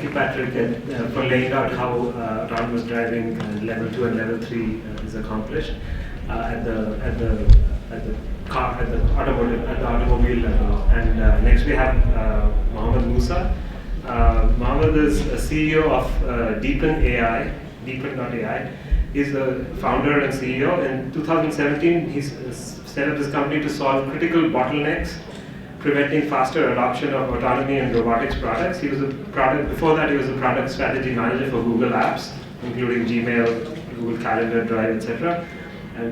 you, Patrick, for laying out how autonomous driving level 2 and level 3 is accomplished at the automobile level. And next we have Musa. Mohammed is a CEO of Deepen.ai. Deepen.ai. He's the founder and CEO. In 2017, he's set up this company to solve critical bottlenecks, preventing faster adoption of autonomy and robotics products. He was before that, he was a product strategy manager for Google Apps, including Gmail, Google Calendar, Drive, etc.,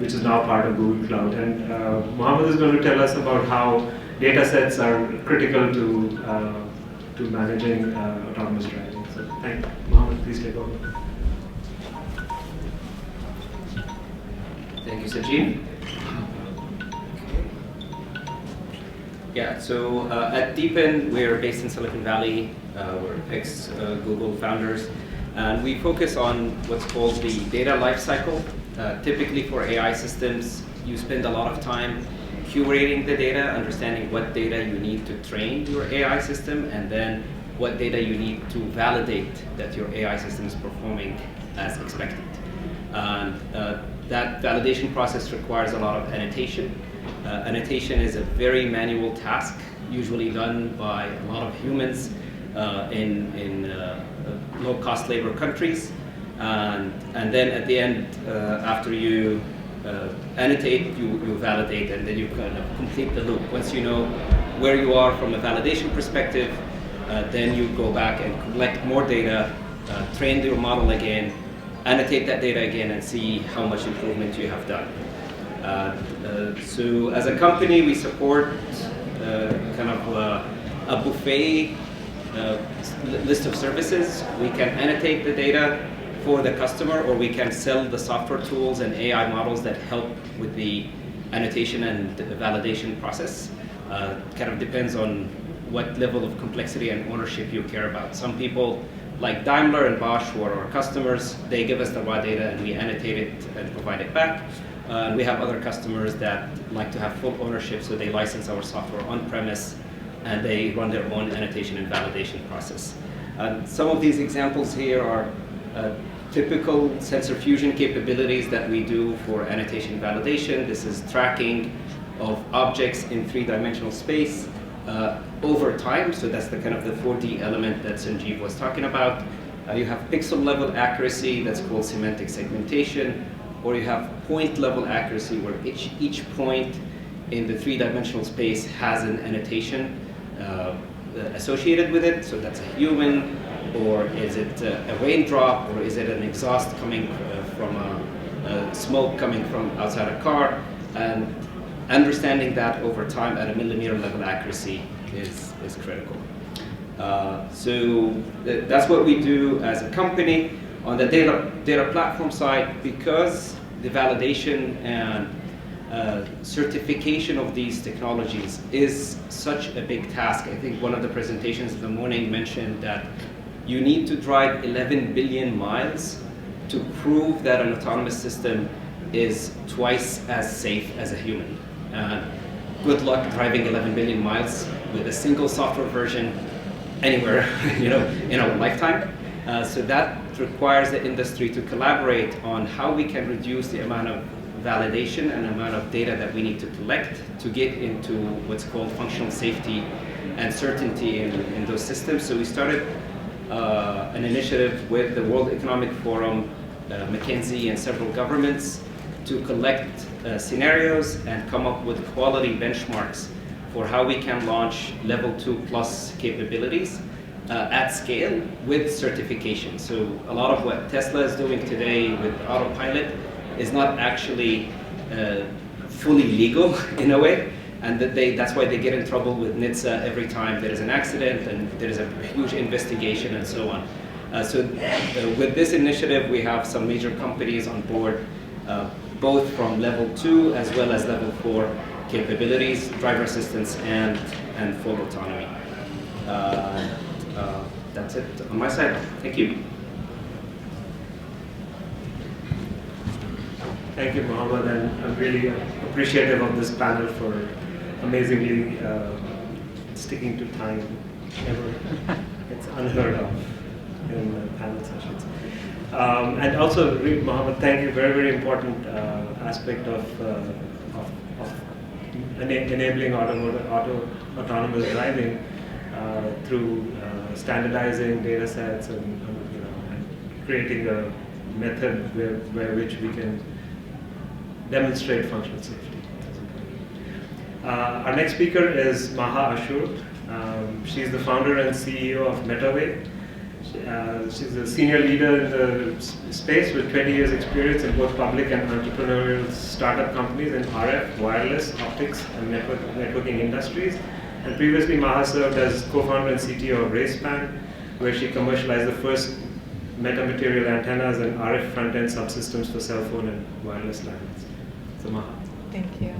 which is now part of Google Cloud. And Mohammed is going to tell us about how data sets are critical to managing autonomous driving. So thank you. Mohammed, please take over. Thank you, Sanjiv. Yeah, so at Deepen, we're based in Silicon Valley. We're ex-Google founders. And we focus on what's called the data lifecycle. Typically for AI systems, you spend a lot of time curating the data, understanding what data you need to train your AI system, and then what data you need to validate that your AI system is performing as expected. And that validation process requires a lot of annotation. Annotation is a very manual task, usually done by a lot of humans in low-cost labor countries. And then at the end, after you annotate, you validate, and then you kind of complete the loop. Once you know where you are from a validation perspective, then you go back and collect more data, train your model again, annotate that data again, and see how much improvement you have done. So as a company, we support kind of a buffet list of services. We can annotate the data for the customer, or we can sell the software tools and AI models that help with the annotation and the validation process. Kind of depends on what level of complexity and ownership you care about. Some people, like Daimler and Bosch, who are our customers, they give us the raw data and we annotate it and provide it back. We have other customers that like to have full ownership, so they license our software on-premise and they run their own annotation and validation process. Some of these examples here are typical sensor fusion capabilities that we do for annotation validation. This is tracking of objects in three-dimensional space over time. So that's the kind of the 4D element that Sanjiv was talking about. You have pixel level accuracy, that's called semantic segmentation, or you have point level accuracy, where each point in the three-dimensional space has an annotation associated with it. So that's a human, or is it a raindrop, or is it an exhaust coming from smoke coming from outside a car? And understanding that over time at a millimeter level accuracy is critical. So that's what we do as a company. On the data platform side, because the validation and certification of these technologies is such a big task. I think one of the presentations in the morning mentioned that you need to drive 11 billion miles to prove that an autonomous system is twice as safe as a human. Good luck driving 11 billion miles with a single software version anywhere, in our lifetime. So that requires the industry to collaborate on how we can reduce the amount of validation and amount of data that we need to collect to get into what's called functional safety and certainty in those systems. So we started an initiative with the World Economic Forum, McKinsey, and several governments to collect scenarios and come up with quality benchmarks for how we can launch level 2+ capabilities at scale with certification. So a lot of what Tesla is doing today with autopilot is not actually fully legal in a way, and that's why they get in trouble with NHTSA every time there is an accident and there is a huge investigation and so on. With this initiative, we have some major companies on board, both from level 2 as well as level 4 capabilities, driver assistance and full autonomy. That's it on my side. Thank you. Thank you, Mohammed, and I'm really appreciative of this panel for amazingly sticking to time. It's unheard of. in panel sessions. And also, Mohammed, thank you. Very, very important aspect of enabling autonomous driving through standardizing data sets and creating a method where which we can demonstrate functional safety. Our next speaker is Maha Achour. She's the founder and CEO of Metawave. She's a senior leader in the space with 20 years experience in both public and entrepreneurial startup companies in RF, wireless, optics, and networking industries. And previously, Maha served as co-founder and CTO of RaceSpan, where she commercialized the first metamaterial antennas and RF front-end subsystems for cell phone and wireless lines. So Maha. Thank you.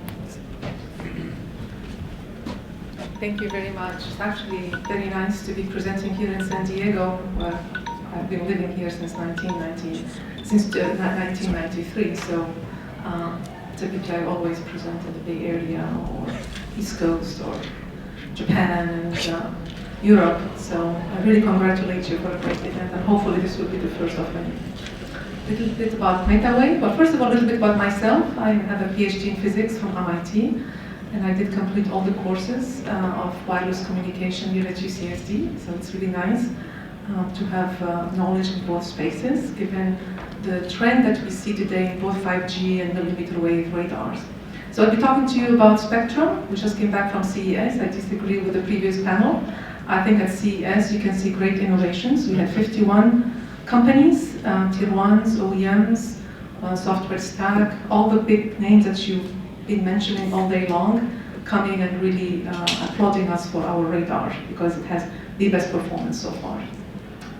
Thank you very much. It's actually very nice to be presenting here in San Diego, where I've been living here since 1993. So typically I always present in the Bay Area or East Coast or Japan and Europe. So I really congratulate you for a great event, and hopefully this will be the first of many. A little bit about Metawave, but first of all, a little bit about myself. I have a PhD in physics from MIT. And I did complete all the courses of wireless communication here at UCSD, so it's really nice to have knowledge in both spaces, given the trend that we see today in both 5G and millimeter wave radars. So I'll be talking to you about Spectrum. We just came back from CES. I disagree with the previous panel. I think at CES you can see great innovations. We had 51 companies, tier ones, OEMs, software stack, all the big names that you've been mentioning all day long, coming and really applauding us for our radar because it has the best performance so far.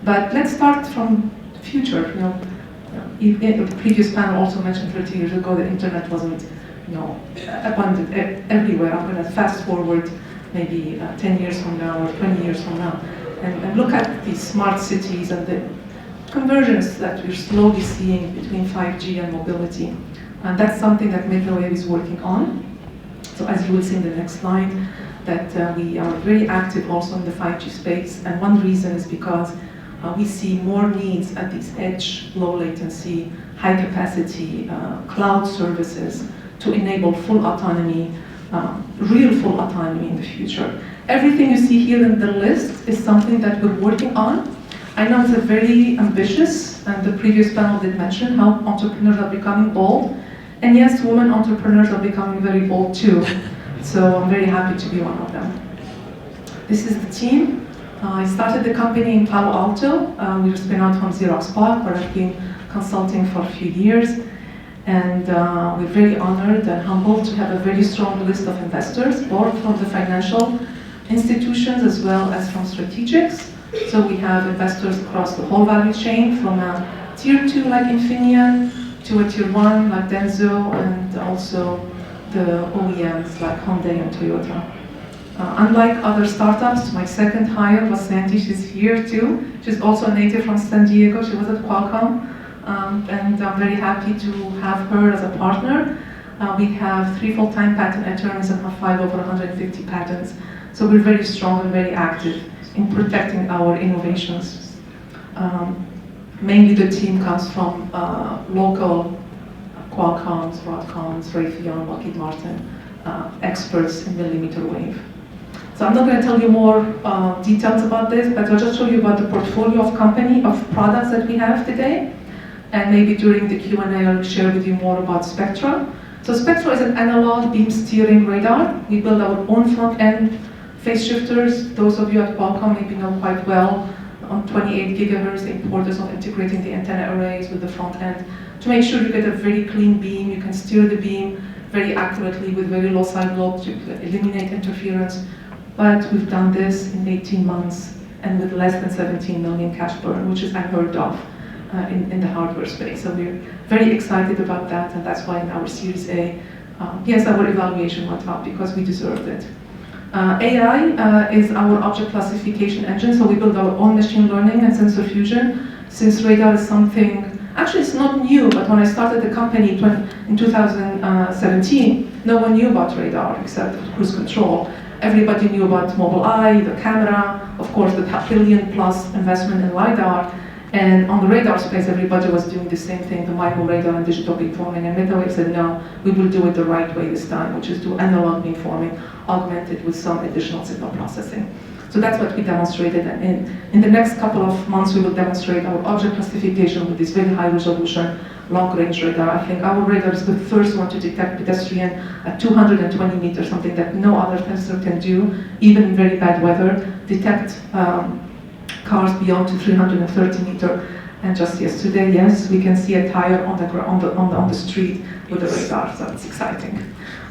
But let's start from the future. The previous panel also mentioned 30 years ago the internet wasn't, abundant everywhere. I'm going to fast forward maybe 10 years from now or 20 years from now, and look at these smart cities and the convergence that we're slowly seeing between 5G and mobility. And that's something that Metawave is working on. So as you will see in the next slide, that we are very active also in the 5G space. And one reason is because we see more needs at these edge, low latency, high capacity cloud services to enable full autonomy, real full autonomy in the future. Everything you see here in the list is something that we're working on. I know it's a very ambitious, and the previous panel did mention how entrepreneurs are becoming bold. And yes, women entrepreneurs are becoming very bold too. So I'm very happy to be one of them. This is the team. I started the company in Palo Alto. We were spun out from Xerox PARC, where I've been consulting for a few years. And we're very honored and humbled to have a very strong list of investors, both from the financial institutions as well as from strategics. So we have investors across the whole value chain, from a tier 2 like Infineon, to a tier 1 like Denso, and also the OEMs like Hyundai and Toyota. Unlike other startups, my second hire was Sanjiv. She's here too. She's also a native from San Diego. She was at Qualcomm, and I'm very happy to have her as a partner. We have 3 full-time patent attorneys and have filed over 150 patents. So we're very strong and very active in protecting our innovations. Mainly the team comes from local Qualcomms, Broadcoms, Raytheon, Lockheed Martin, experts in millimeter wave. So I'm not going to tell you more details about this, but I'll just show you about the portfolio of products that we have today. And maybe during the Q&A I'll share with you more about Spectra. So Spectra is an analog beam steering radar. We build our own front-end phase shifters. Those of you at Qualcomm maybe know quite well. On 28 gigahertz, the importance of integrating the antenna arrays with the front end to make sure you get a very clean beam. You can steer the beam very accurately with very low side lobe to eliminate interference. But we've done this in 18 months and with less than 17 million cash burn, which is unheard of in the hardware space. So we're very excited about that, and that's why in our Series A, yes, our evaluation went up because we deserved it. AI is our object classification engine, so we build our own machine learning and sensor fusion. Since radar is something, actually it's not new, but when I started the company in 2017, no one knew about radar except cruise control. Everybody knew about Mobileye, the camera, of course, the billion-plus investment in LiDAR. And on the radar space, everybody was doing the same thing, the micro radar and digital beamforming. And Metawave said, no, we will do it the right way this time, which is do analog beamforming augmented with some additional signal processing. So that's what we demonstrated. And in the next couple of months, we will demonstrate our object classification with this very high resolution, long-range radar. I think our radar is the first one to detect pedestrian at 220 meters, something that no other sensor can do, even in very bad weather, detect cars beyond to 330 meters. And just yesterday, yes, we can see a tire on the street with the radar, so it's exciting.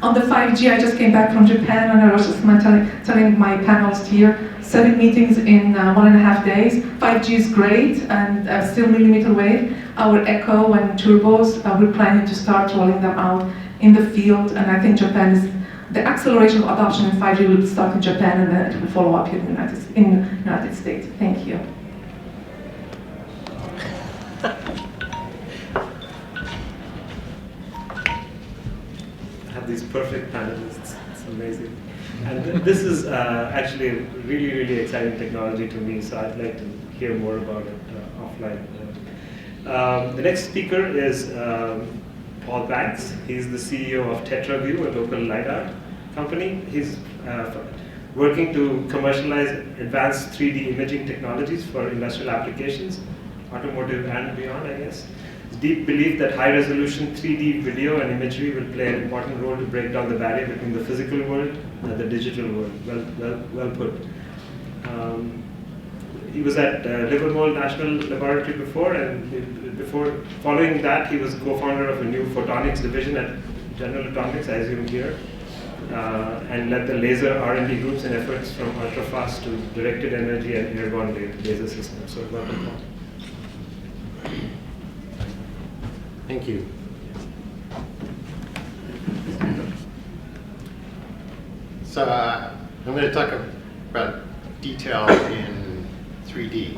On the 5G, I just came back from Japan, and I was just telling my panelists here, 7 meetings in 1.5 days. 5G is great, and still millimeter wave. Our Echo and turbos, we're planning to start rolling them out in the field, and I think Japan is, the acceleration of adoption in 5G will start in Japan, and then it will follow up here in the United States. Thank you. These perfect panelists, it's amazing. And this is actually really, really exciting technology to me, so I'd like to hear more about it offline. The next speaker is Paul Banks. He's the CEO of Tetravue, a local LiDAR company. He's working to commercialize advanced 3D imaging technologies for industrial applications, automotive and beyond, I guess. Deep belief that high-resolution 3D video and imagery will play an important role to break down the barrier between the physical world and the digital world. Well put. He was at Livermore National Laboratory before, and following that, he was co-founder of a new photonics division at General Atomics, I assume here, and led the laser R&D groups and efforts from ultrafast to directed energy and airborne laser systems. So welcome, Paul. Thank you. So I'm going to talk about detail in 3D.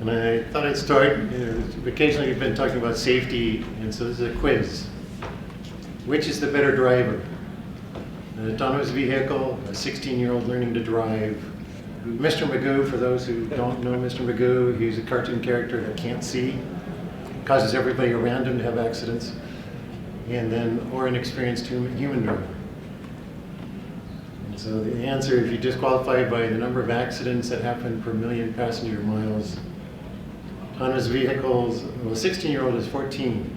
And I thought I'd start, occasionally we've been talking about safety, and so this is a quiz. Which is the better driver? An autonomous vehicle, a 16-year-old learning to drive, Mr. Magoo, for those who don't know Mr. Magoo, he's a cartoon character that can't see, causes everybody around him to have accidents, and then, or an experienced human driver. And so the answer, if you disqualify by the number of accidents that happen per million passenger miles, autonomous vehicles, well, 16-year-old is 14.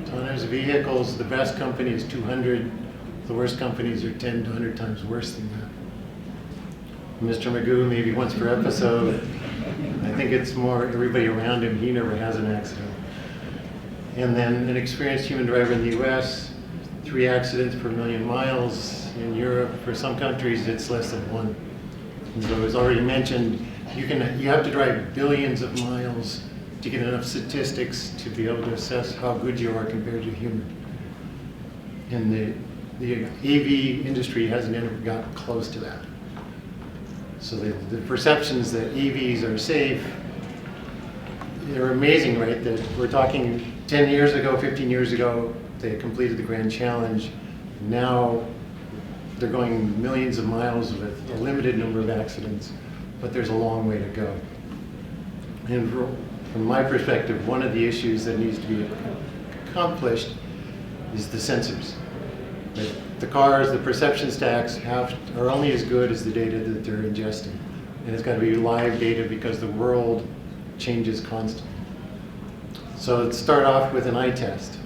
Autonomous vehicles, the best company is 200, the worst companies are 10 to 100 times worse than that. Mr. Magoo, maybe once per episode. I think it's more everybody around him, he never has an accident. And then an experienced human driver in the US, 3 accidents per million miles. In Europe, for some countries, it's less than 1. And so as already mentioned, you have to drive billions of miles to get enough statistics to be able to assess how good you are compared to a human. And the AV industry hasn't ever gotten close to that. So the perceptions that EVs are safe, they're amazing, right? That we're talking 10 years ago, 15 years ago, they completed the Grand Challenge. Now they're going millions of miles with a limited number of accidents, but there's a long way to go. And from my perspective, one of the issues that needs to be accomplished is the sensors. Right? The cars, the perception stacks are only as good as the data that they're ingesting. And it's got to be live data because the world changes constantly. So let's start off with an eye test.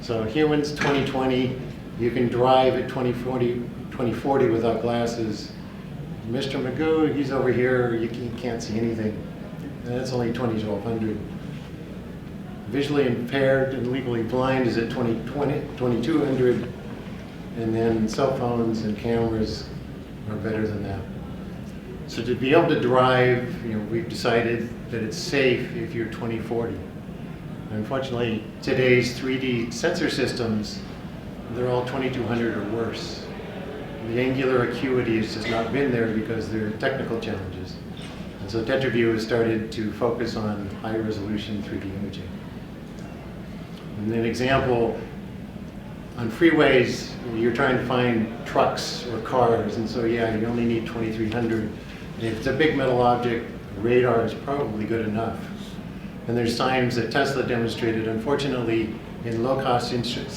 So humans, 2020, you can drive at 2040 without glasses. Mr. Magoo, he's over here, you can't see anything. And that's only 2200. Visually impaired and legally blind is at 2200. And then cell phones and cameras are better than that. So to be able to drive, we've decided that it's safe if you're 2040. Unfortunately, today's 3D sensor systems, they're all 2200 or worse. The angular acuity has just not been there because there are technical challenges. And so Tetravue has started to focus on high resolution 3D imaging. And an example, on freeways, you're trying to find trucks or cars, and so yeah, you only need 2300. If it's a big metal object, radar is probably good enough. And there's times that Tesla demonstrated, unfortunately, in low contrast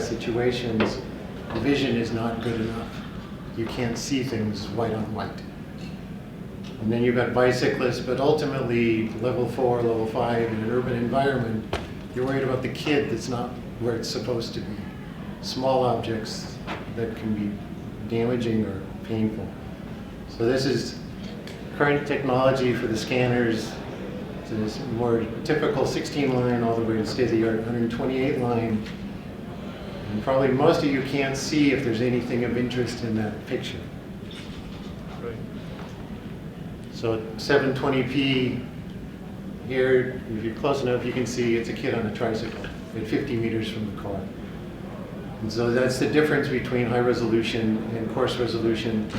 situations, the vision is not good enough. You can't see things white on white. And then you've got bicyclists, but ultimately, level 4, level 5 in an urban environment, you're worried about the kid that's not where it's supposed to be. Small objects that can be damaging or painful. So this is current technology for the scanners. So this more typical 16 line all the way to state-of-the-art 128 line. And probably most of you can't see if there's anything of interest in that picture. Right. So 720p here, if you're close enough, you can see it's a kid on a tricycle at 50 meters from the car. And so that's the difference between high resolution and coarse resolution.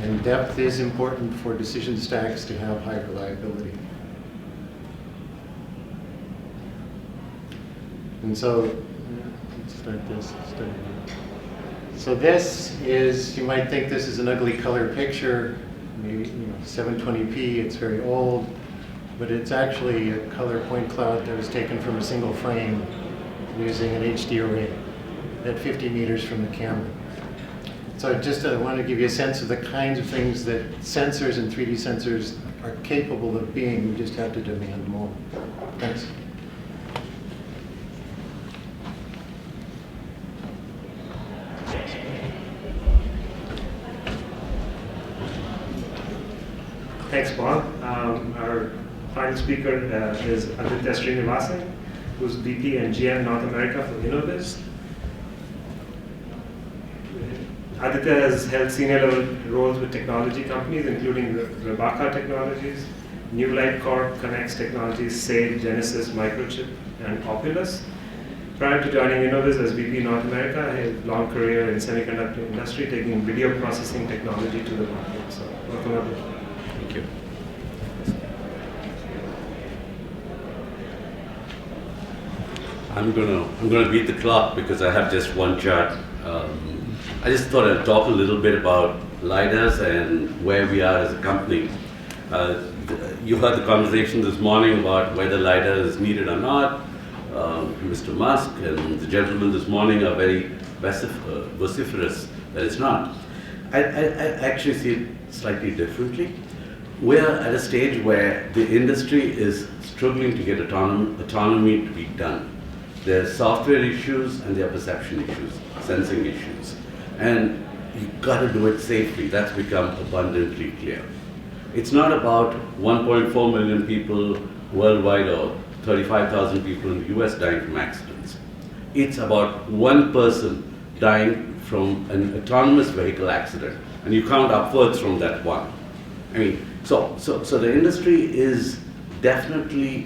And depth is important for decision stacks to have high reliability. And so, let's start this. So this is, you might think this is an ugly color picture, maybe 720p, it's very old, but it's actually a color point cloud that was taken from a single frame using an HD array at 50 meters from the camera. So just I want to give you a sense of the kinds of things that sensors and 3D sensors are capable of being. We just have to demand more. Thanks. Thanks, Paul. Our final speaker is Aditya Srinivasan, who's VP and GM North America for Innoviz. Aditya has held senior level roles with technology companies, including Rebecca Technologies, New Light Corp, Connects Technologies, Sage, Genesis, Microchip, and Populous. Prior to joining Innoviz as VP North America, he had a long career in semiconductor industry, taking video processing technology to the market. So, welcome, Aditya. Thank you. I'm gonna beat the clock because I have just one chart. I just thought I'd talk a little bit about LiDARs and where we are as a company. You heard the conversation this morning about whether LiDAR is needed or not. Mr. Musk and the gentleman this morning are very vociferous that it's not. I actually see it slightly differently. We're at a stage where the industry is struggling to get autonomy to be done. There are software issues and there are perception issues, sensing issues. And you've got to do it safely. That's become abundantly clear. It's not about 1.4 million people worldwide or 35,000 people in the US dying from accidents. It's about one person dying from an autonomous vehicle accident. And you count upwards from that one. I mean, so the industry is definitely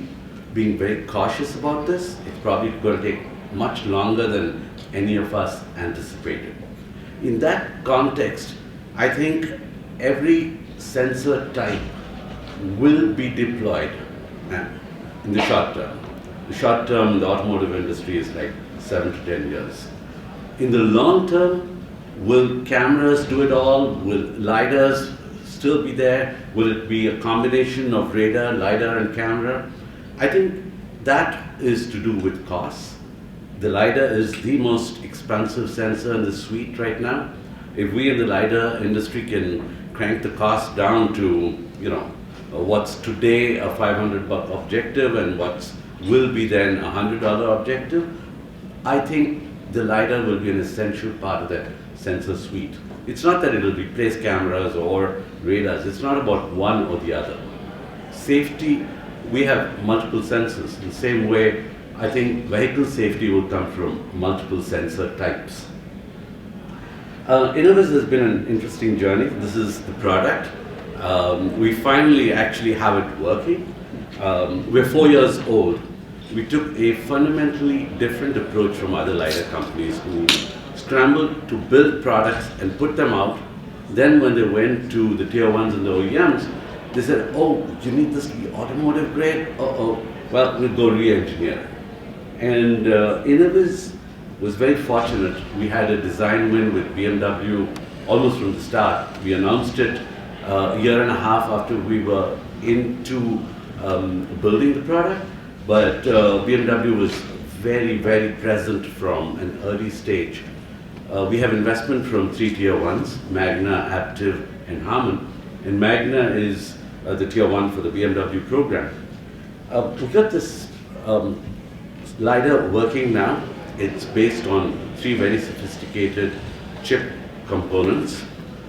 being very cautious about this. It's probably going to take much longer than any of us anticipated. In that context, I think every sensor type will be deployed in the short term. The short term, the automotive industry is like 7 to 10 years. In the long term, will cameras do it all? Will LiDARs still be there? Will it be a combination of radar, LiDAR, and camera? I think that is to do with costs. The LiDAR is the most expensive sensor in the suite right now. If we in the LiDAR industry can crank the cost down to, what's today a $500 objective and what will be then a $100 objective, I think the LiDAR will be an essential part of that sensor suite. It's not that it will replace cameras or radars. It's not about one or the other. Safety, we have multiple sensors. In the same way, I think vehicle safety will come from multiple sensor types. Innoviz has been an interesting journey. This is the product. We finally actually have it working. We're 4 years old. We took a fundamentally different approach from other LiDAR companies who scrambled to build products and put them out. Then when they went to the tier ones and the OEMs, they said, oh, you need this to be automotive grade? Uh-oh, well, we'll go re-engineer it. And Innoviz was very fortunate. We had a design win with BMW almost from the start. We announced it a year and a half after we were into building the product, but BMW was very, very present from an early stage. We have investment from 3 tier 1s, Magna, Aptiv, and Harman. And Magna is the tier 1 for the BMW program. We got this LiDAR working now. It's based on 3 very sophisticated chip components.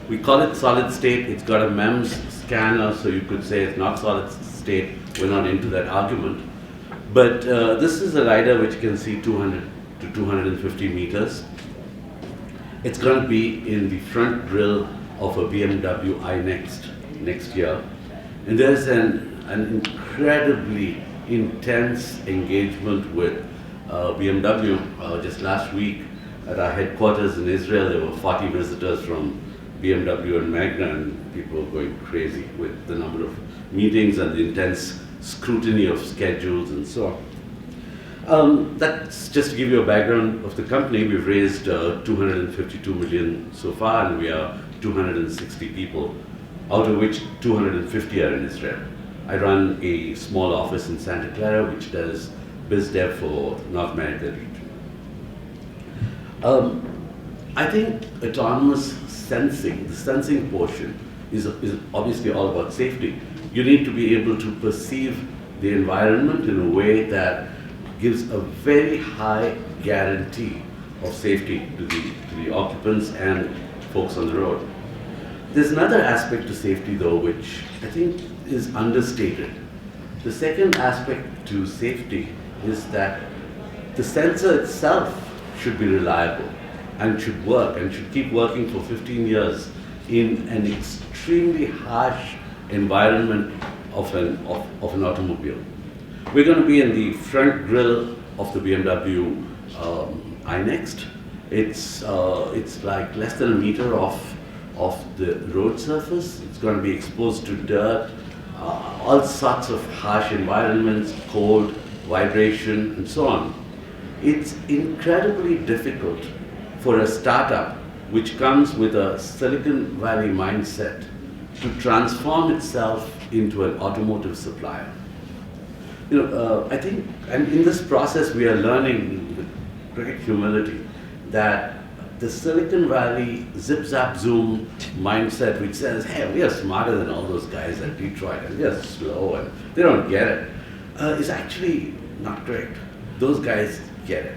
We call it solid state. It's got a MEMS scanner, so you could say it's not solid state. We're not into that argument. But this is a LiDAR which can see 200 to 250 meters. It's going to be in the front grille of a BMW iNext next year. And there's an incredibly intense engagement with BMW. Just last week at our headquarters in Israel, there were 40 visitors from BMW and Magna, and people were going crazy with the number of meetings and the intense scrutiny of schedules and so on. That's just to give you a background of the company. We've raised 252 million so far, and we are 260 people, out of which 250 are in Israel. I run a small office in Santa Clara, which does biz dev for North America region. I think autonomous sensing, the sensing portion, is obviously all about safety. You need to be able to perceive the environment in a way that gives a very high guarantee of safety to the occupants and folks on the road. There's another aspect to safety though, which I think is understated. The second aspect to safety is that the sensor itself should be reliable and should work and should keep working for 15 years in an extremely harsh environment of an automobile. We're going to be in the front grille of the BMW iNext. It's like less than a meter off the road surface. It's going to be exposed to dirt, all sorts of harsh environments, cold, vibration, and so on. It's incredibly difficult for a startup which comes with a Silicon Valley mindset to transform itself into an automotive supplier. I think, and in this process we are learning with great humility that the Silicon Valley zip zap zoom mindset, which says, hey, we are smarter than all those guys at Detroit and we are slow and they don't get it, is actually not correct. Those guys get it.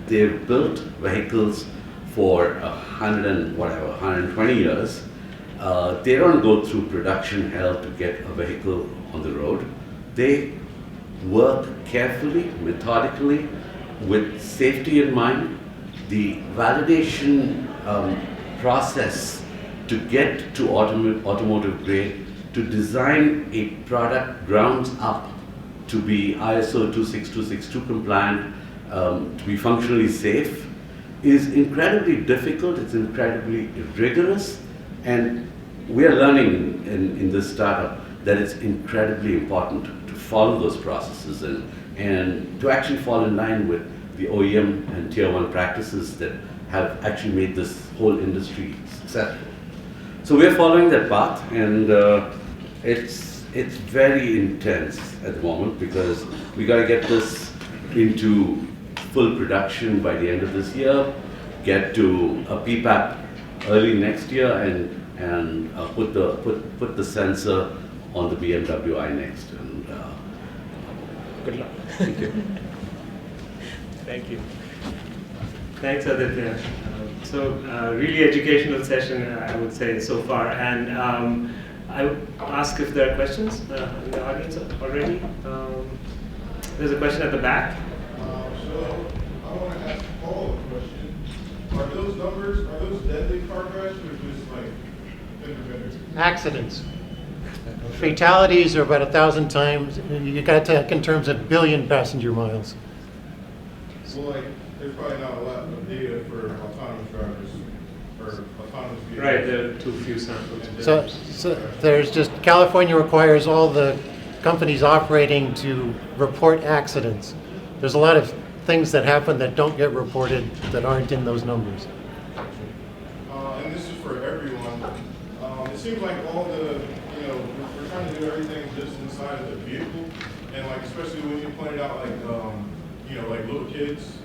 They've built vehicles for 120 years. They don't go through production hell to get a vehicle on the road. They work carefully, methodically, with safety in mind. The validation process to get to automotive grade, to design a product grounds up to be ISO 26262 compliant, to be functionally safe, is incredibly difficult, it's incredibly rigorous, and we are learning in this startup that it's incredibly important to follow those processes and to actually fall in line with the OEM and tier 1 practices that have actually made this whole industry successful. So we're following that path, and it's very intense at the moment because we got to get this into full production by the end of this year, get to a PPAP early next year, and put the sensor on the BMW iNext. And good luck. Thank you. Thank you. Thanks, Aditya. Really educational session, I would say, so far. And I would ask if there are questions in the audience already. There's a question at the back. So I want to ask Paul a question. Are those numbers, are those deadly car crashes or just like fender-benders? Accidents. Fatalities are about 1,000 times. You got to talk in terms of billion passenger miles. Well, like, there's probably not a lot of data for autonomous drivers or autonomous vehicles. Right, there are too few samples. So there's just, California requires all the companies operating to report accidents. There's a lot of things that happen that don't get reported that aren't in those numbers. And this is for everyone. It seems like all the, we're trying to do everything just inside of the vehicle, and like especially when you pointed out like, like little kids,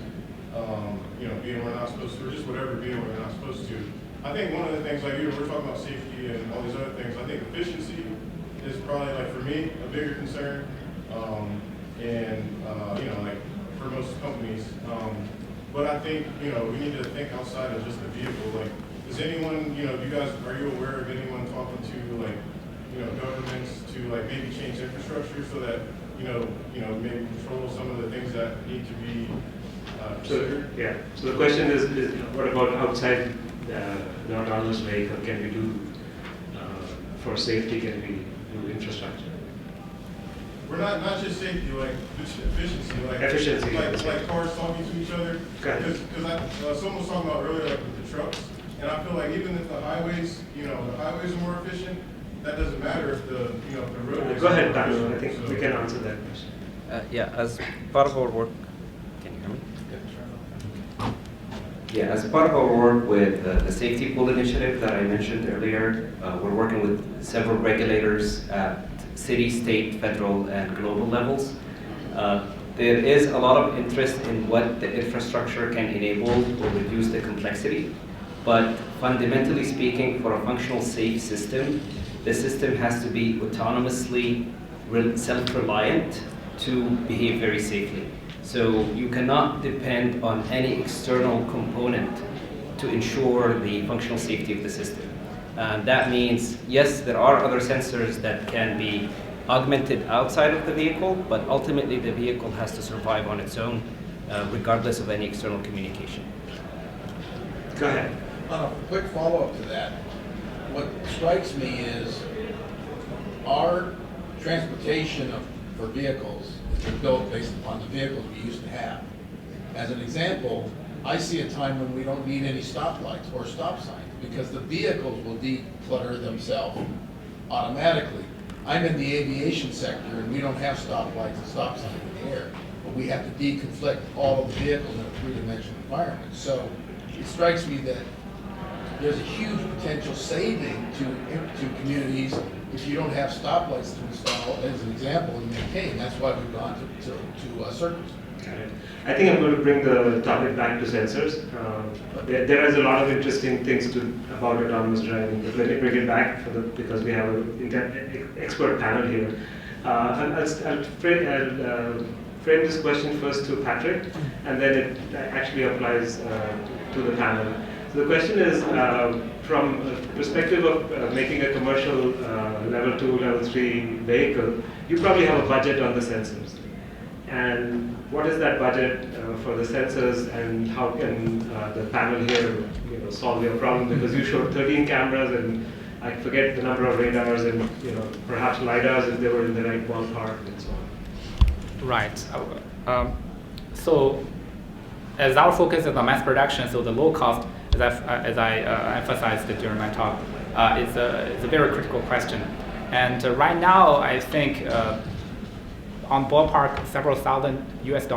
being where they're not supposed to, or just whatever being where they're not supposed to. I think one of the things, like we're talking about safety and all these other things, I think efficiency is probably, like for me, a bigger concern, like for most companies. But I think, we need to think outside of just the vehicle. Like, is anyone, are you aware of anyone talking to like, governments to like maybe change infrastructure so that, maybe control some of the things that need to be considered? So the question is what about outside the autonomous vehicle? Can we do, for safety, can we do infrastructure? We're not just safety, like efficiency, like cars talking to each other. Because someone was talking about earlier, like with the trucks, and I feel like even if the highways, are more efficient, that doesn't matter if the road. Go ahead, Daniel. I think we can answer that question. As part of our work, can you hear me? Yeah, as part of our work with the Safety Pool initiative that I mentioned earlier, we're working with several regulators at city, state, federal, and global levels. There is a lot of interest in what the infrastructure can enable or reduce the complexity, but fundamentally speaking, for a functional safe system, the system has to be autonomously self-reliant to behave very safely. So you cannot depend on any external component to ensure the functional safety of the system. That means, yes, there are other sensors that can be augmented outside of the vehicle, but ultimately the vehicle has to survive on its own, regardless of any external communication. Go ahead. A quick follow-up to that. What strikes me is our transportation for vehicles is built based upon the vehicles we used to have. As an example, I see a time when we don't need any stoplights or stop signs because the vehicles will declutter themselves automatically. I'm in the aviation sector and we don't have stoplights and stop signs in the air, but we have to deconflict all of the vehicles in a three-dimensional environment. So it strikes me that there's a huge potential saving to communities if you don't have stoplights to install, as an example, and maintain. That's why we've gone to circles. I think I'm going to bring the topic back to sensors. There is a lot of interesting things about autonomous driving, but let me bring it back because we have an expert panel here. I'll frame this question first to Patrick, and then it actually applies to the panel. So the question is, from the perspective of making a commercial level 2, level 3 vehicle, you probably have a budget on the sensors. And what is that budget for the sensors, and how can the panel here solve your problem? Because you showed 13 cameras, and I forget the number of radars, and perhaps LiDARs if they were in the right ballpark, and so on. Right. So as our focus is on mass production, so the low cost, as I emphasized during my talk, is a very critical question. And right now, I think on ballpark, several thousand US$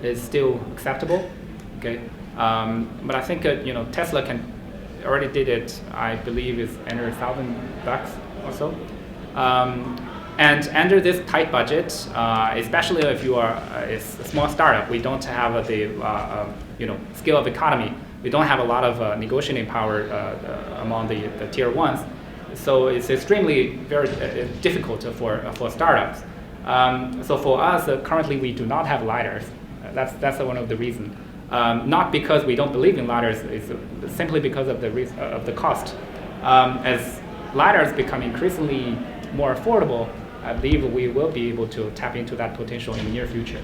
is still acceptable. Okay, but I think Tesla already did it. I believe is under $1,000 or so. And under this tight budget, especially if you are a small startup, we don't have the scale of economy. We don't have a lot of negotiating power among the tier ones. So it's extremely very difficult for startups. So for us, currently we do not have LiDARs. That's one of the reasons. Not because we don't believe in LiDARs, it's simply because of the cost. As LiDARs become increasingly more affordable, I believe we will be able to tap into that potential in the near future.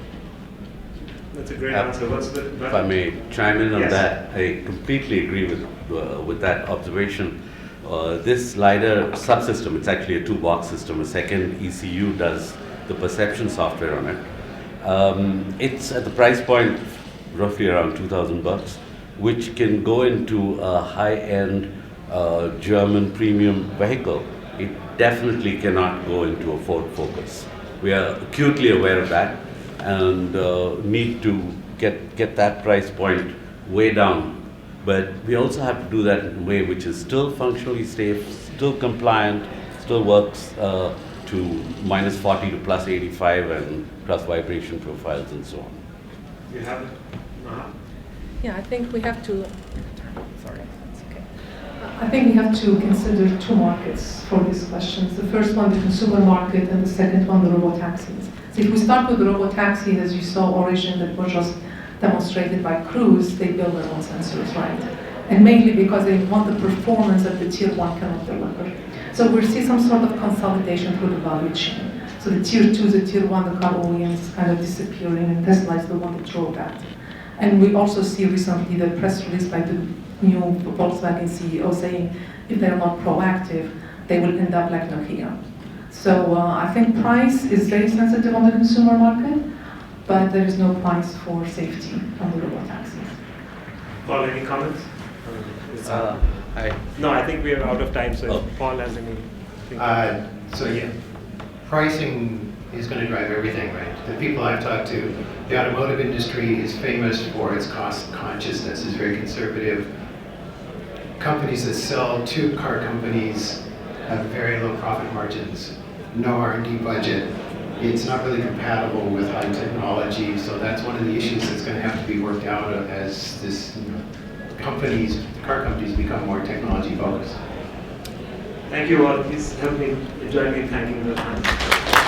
That's a great answer. If I may chime in on Yes. that, I completely agree with that observation. This LiDAR subsystem, it's actually a 2-box system. A second ECU does the perception software on it. It's at the price point roughly around $2,000, which can go into a high-end German premium vehicle. It definitely cannot go into a Ford Focus. We are acutely aware of that and need to get that price point way down but we also have to do that in a way which is still functionally safe, still compliant, still works to minus 40 to plus 85 and plus vibration profiles and so on. You have it, Maha? Yeah, I think we have to. Sorry, that's okay. I think we have to consider two markets for these questions. The first one, the consumer market, and the second one, the robotaxis. So if we start with the robotaxi, as you saw origin that was just demonstrated by Cruise, they build their own sensors, right? And mainly because they want the performance that the tier 1 cannot deliver. So we'll see some sort of consolidation through the value chain. So the tier 2, the tier 1, the car OEMs is kind of disappearing, and Tesla is the one that drove that. And we also see recently the press release by the new Volkswagen CEO saying if they're not proactive, they will end up like Nokia. So I think price is very sensitive on the consumer market, but there is no price for safety on the robotaxis. Paul, any comments? Hi. No, I think we are out of time, so Oh. if Paul has anything. So yeah, pricing is going to drive everything, right? The people I've talked to, the automotive industry is famous for its cost consciousness, is very conservative. Companies that sell to car companies have very low profit margins, no R&D budget. It's not really compatible with high technology, so that's one of the issues that's going to have to be worked out as this car companies become more technology focused. Thank you all. Please help me, join me in thanking the panel.